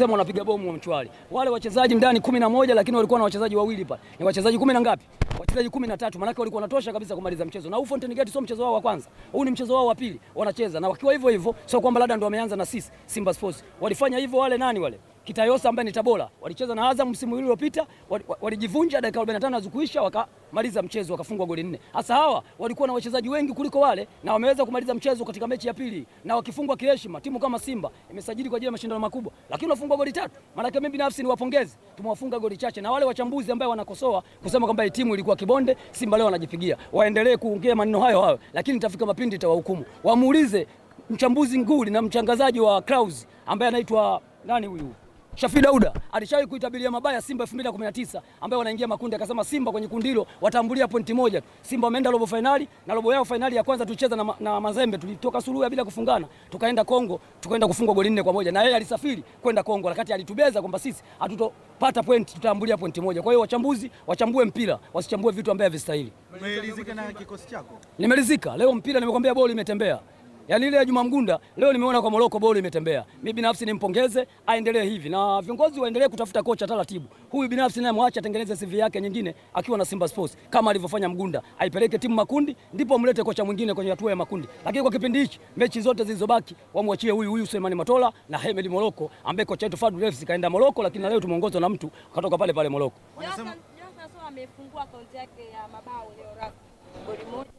kusema wanapiga bomu wa Mchwali. Wale wachezaji ndani 11 lakini walikuwa na wachezaji wawili pale. Ni wachezaji 10 na ngapi? Wachezaji 13, maana walikuwa wanatosha kabisa kumaliza mchezo. Na huu Fountain Gate sio mchezo wao wa kwanza. Huu ni mchezo wao wa pili wanacheza. Na wakiwa hivyo hivyo, sio kwamba labda ndio wameanza na sisi Simba Sports. Walifanya hivyo wale nani wale? Kitayosa ambaye ni Tabora. Walicheza na Azam msimu uliopita, walijivunja dakika 45 hazikuisha wakamaliza mchezo wakafungwa goli 4. Hasa hawa walikuwa na wachezaji wengi kuliko wale na wameweza kumaliza mchezo katika mechi ya pili. Na wakifungwa kiheshima, timu kama Simba imesajili kwa ajili ya mashindano makubwa, lakini wafungwa goli 3. Maana mimi binafsi niwapongeze, tumewafunga goli chache na wale wachambuzi ambao wanakosoa kusema kwamba timu ilikuwa kibonde, Simba leo wanajipigia. Waendelee kuongea maneno hayo, lakini itafika mapindi itawahukumu. Wamuulize mchambuzi nguli na mchangazaji wa Clouds ambaye anaitwa nani huyu? Shafi Dauda alishawahi kuitabiria mabaya Simba 2019 ambaye wanaingia makundi, akasema Simba kwenye kundi hilo watambulia pointi moja. Simba wameenda robo finali na robo yao finali ya kwanza tulicheza na Mazembe, tulitoka suluhu bila kufungana, tukaenda Kongo, tukaenda kufungwa goli 4-1 na yeye alisafiri kwenda Kongo, wakati alitubeza kwamba sisi hatutopata pointi, tutambulia pointi moja. Kwa hiyo wachambuzi wachambue mpira, wasichambue vitu ambavyo havistahili. Umeridhika na kikosi chako? Nimeridhika. Leo mpira nimekwambia boli imetembea. Yaani ile ya Juma Mgunda leo nimeona kwa Morocco boli imetembea. Mimi binafsi nimpongeze, aendelee hivi na viongozi waendelee kutafuta kocha taratibu. Huyu binafsi naye muache atengeneze CV yake nyingine akiwa na Simba Sports kama alivyofanya Mgunda. Aipeleke timu makundi ndipo mlete kocha mwingine kwenye hatua ya makundi. Lakini kwa kipindi hichi mechi zote zilizobaki wamwachie huyu Suleiman Matola na Hemed Morocco ambaye kocha wetu Fadlu FC kaenda Morocco, lakini leo tumeongozwa na mtu kutoka pale Morocco. Jonathan Soa amefungua akaunti yake ya mabao leo rasmi. Goli moja.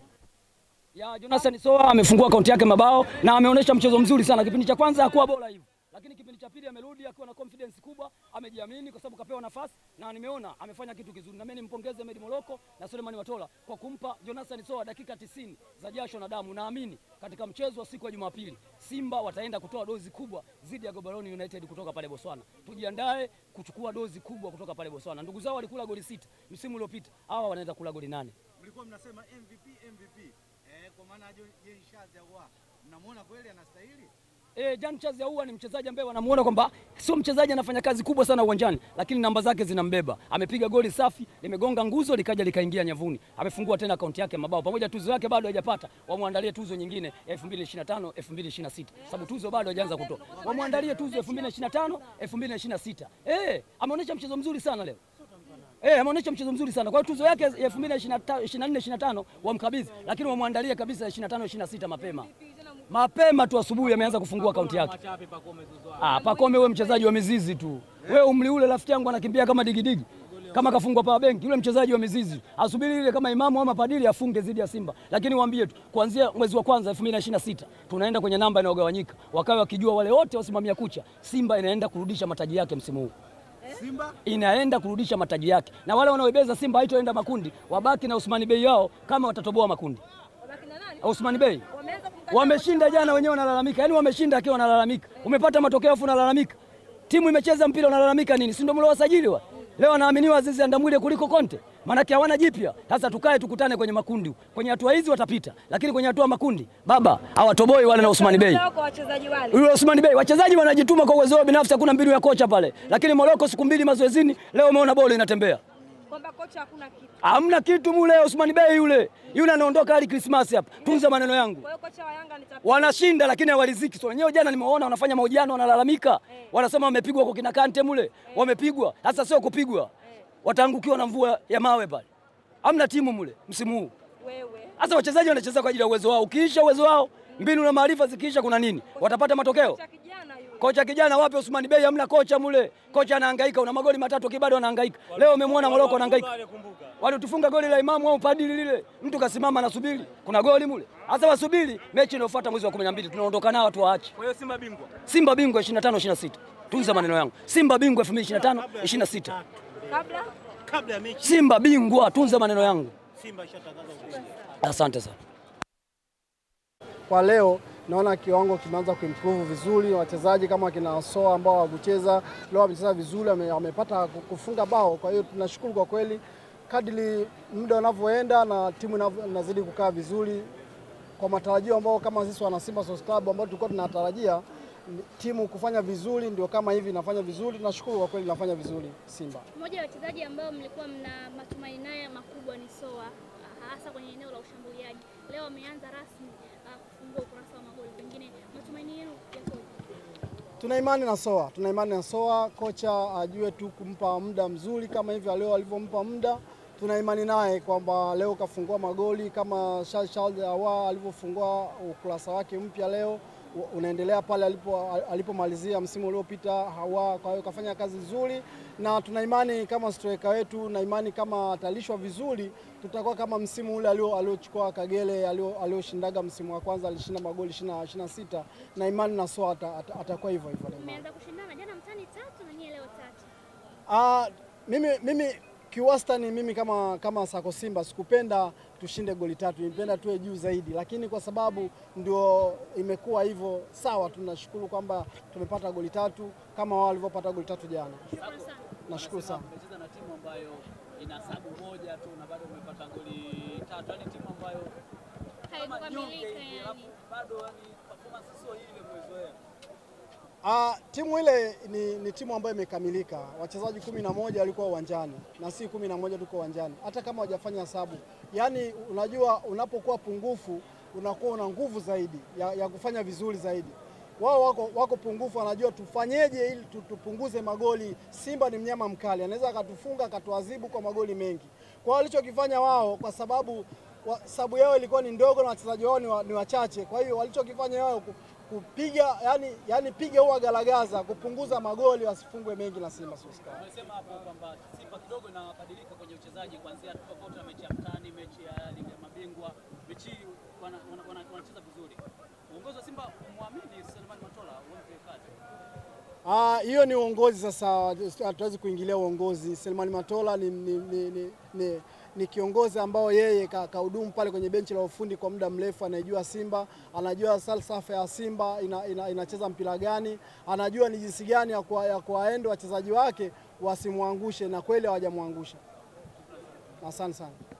Ya Jonathan Soa amefungua akaunti yake mabao na ameonyesha mchezo mzuri sana. Kipindi cha kwanza hakuwa bora hivi, lakini kipindi cha pili amerudi akiwa na confidence kubwa, amejiamini kwa sababu kapewa nafasi na nimeona amefanya kitu kizuri. Na mimi nimpongeze Medi Morocco na Suleiman Matola kwa kumpa Jonathan Soa dakika 90 za jasho na damu. Naamini katika mchezo wa siku ya Jumapili Simba wataenda kutoa dozi kubwa dhidi ya Gaborone United kutoka pale Botswana. Tujiandae kuchukua dozi kubwa kutoka pale Botswana. Ndugu zao walikula goli 6 msimu uliopita, hawa wanaenda kula goli 8. Mlikuwa mnasema MVP kwa maana Jean Charles Ahoua mnamuona kweli anastahili? Jean Charles Ahoua ni mchezaji ambaye wanamuona kwamba sio mchezaji anafanya kazi kubwa sana uwanjani, lakini namba zake zinambeba. Amepiga goli safi, limegonga nguzo likaja likaingia nyavuni. Amefungua tena akaunti yake mabao. Pamoja tuzo yake bado hajapata. Wamwandalie tuzo nyingine 2025 2026. Sababu tuzo bado hajaanza kutoa. Wamwandalie tuzo 2025 2026. Ameonyesha mchezo mzuri sana leo. Ameonyesha mchezo mzuri sana. Kwa hiyo tuzo yake ya 2024-25 wamkabidhi, lakini wamwandalie kabisa 25-26 mapema. Mapema tu asubuhi ameanza kufungua akaunti yake. Pacome wewe mchezaji wa mizizi tu. Wewe umri ule rafiki yangu anakimbia kama digidigi. Kama kafungwa power bank, yule mchezaji wa mizizi. Asubiri ile kama imamu ama padili afunge zidi ya Simba. Lakini waambie tu kuanzia mwezi wa kwanza 2026 tunaenda kwenye namba inayogawanyika. Wakawa wakijua wale wote wasimamia kucha, Simba inaenda kurudisha mataji yake msimu huu. Simba inaenda kurudisha mataji yake. Na wale wanaoibeza Simba haitoenda makundi, wabaki na Usmani Bey yao kama watatoboa makundi. Wabaki na nani? Usmani Bey. Wameshinda jana wenyewe wanalalamika. Yaani wameshinda akiwa wanalalamika. Umepata matokeo afu unalalamika. Timu imecheza mpira unalalamika nini? Si ndio mlo wasajiliwa? Leo anaaminiwa Azizi Andamwile kuliko Conte. Maana hawana jipya. Sasa tukae tukutane kwenye makundi. Kwenye hatua hizi watapita, lakini kwenye hatua makundi baba hawatoboi wale na Usmani Bey. Yule Usmani Bey, wachezaji wanajituma kwa uwezo wao binafsi, hakuna mbinu ya kocha pale. Lakini Morocco siku mbili mazoezini, leo umeona boli inatembea. Kwamba kocha hakuna kitu. Hamna kitu mule Usmani Bey yule. Yule anaondoka hadi Christmas hapa. Tunza maneno yangu. Kwa hiyo kocha wa Yanga wanashinda lakini hawaliziki. So wenyewe jana nimeona wanafanya mahojiano wanalalamika. Wanasema wamepigwa kwa kina Kante mule. Wamepigwa. Sasa sio kupigwa. Wataangukiwa na mvua ya mawe pale. Hamna timu mule msimu huu. Wewe. Sasa wachezaji wanacheza kwa ajili ya uwezo wao. Ukiisha uwezo wao, mbinu na maarifa zikiisha kuna nini? Watapata matokeo. Kocha kijana wapi Usmani Bey? Hamna kocha mule. Kocha anahangaika, una magoli matatu kibado anahangaika. Leo umemwona Morocco anahangaika. Wale tufunga goli la Imamu au padili lile. Mtu kasimama anasubiri. Kuna goli mule. Sasa wasubiri mechi inayofuata mwezi wa 12 tunaondoka nao watu waache. Kwa hiyo Simba bingwa. Simba bingwa 25-26. Tunza maneno yangu. Simba bingwa 2025-26. Kabla ya mechi. Simba bingwa, tunza maneno yangu. Simba ishatangaza ubingwa. Asante sana. Kwa leo naona kiwango kimeanza kuimprove vizuri, wachezaji kama kina Soa ambao hawakucheza leo wamecheza vizuri, wamepata kufunga bao. Kwa hiyo tunashukuru kwa kweli, kadri muda unavyoenda na timu inazidi kukaa vizuri, kwa matarajio ambao kama sisi wana Simba Sports Club ambao tulikuwa tunatarajia timu kufanya vizuri, ndio kama hivi inafanya vizuri. Tunashukuru kwa kweli inafanya vizuri Simba. Mmoja wa wachezaji ambao mlikuwa mna matumaini naye makubwa ni Soa, hasa kwenye eneo la ushambuliaji. Leo ameanza rasmi kufungua ukurasa wa magoli. Pengine matumaini yenu yakoje? Tuna imani na Soa, kocha ajue tu kumpa muda mzuri kama hivi leo alivyompa muda. Tuna imani naye kwamba leo kafungua magoli kama Charles Ahoua alivyofungua ukurasa wake mpya leo, unaendelea pale alipomalizia msimu uliopita Ahoua. Kwa hiyo kafanya kazi nzuri, na tuna imani kama striker wetu, na imani kama atalishwa vizuri tutakuwa kama msimu ule aliochukua Kagere alioshindaga msimu wa kwanza, alishinda magoli 26, na imani na Soa atakuwa hivyo hivyo. Umeanza kushindana jana mtani 3 na nyie leo 3. Mimi kiwastani, mimi kama Sako Simba sikupenda tushinde goli 3, nilipenda tuwe juu zaidi, lakini kwa sababu ndio imekuwa hivyo, sawa, tunashukuru kwamba tumepata goli 3 kama wao walivyopata goli 3 jana. Nashukuru sana. Umecheza na timu ambayo ina sabu moja tu na bado umepata goli 3, yani timu ambayo haikamilika yani. Bado yani performance sio ile mwezoea. Timu ile ni timu ambayo imekamilika. Wachezaji 11 walikuwa uwanjani na si 11 tuko uwanjani, hata kama hawajafanya hesabu. Yaani unajua unapokuwa pungufu unakuwa una nguvu zaidi ya kufanya vizuri zaidi. Wao wako pungufu, wanajua tufanyeje ili tupunguze magoli. Simba ni mnyama mkali, anaweza akatufunga akatuadhibu kwa magoli mengi. Kwa walichokifanya wao, kwa sababu sababu yao ilikuwa ni ndogo na wachezaji wao ni wachache, kwa hiyo walichokifanya wao kupiga yani piga huwa galagaza, kupunguza magoli wasifungwe mengi na Simba Sports Club. Umesema hapo kwamba Simba kidogo inabadilika kwenye uchezaji kuanzia tofauti na mechi ya mtani, mechi ya Ligi ya Mabingwa, mechi wanacheza vizuri. Uongozi wa Simba muamini Selemani Matola uanze kazi. Hiyo ni uongozi sasa, hatuwezi kuingilia uongozi. Selemani Matola ni kiongozi ambao yeye kahudumu pale kwenye benchi la ufundi kwa muda mrefu, anajua Simba, anajua falsafa ya Simba inacheza mpira gani, anajua ni jinsi gani ya kuwaenda wachezaji wake wasimwangushe, na kweli hawajamwangusha. Asante sana.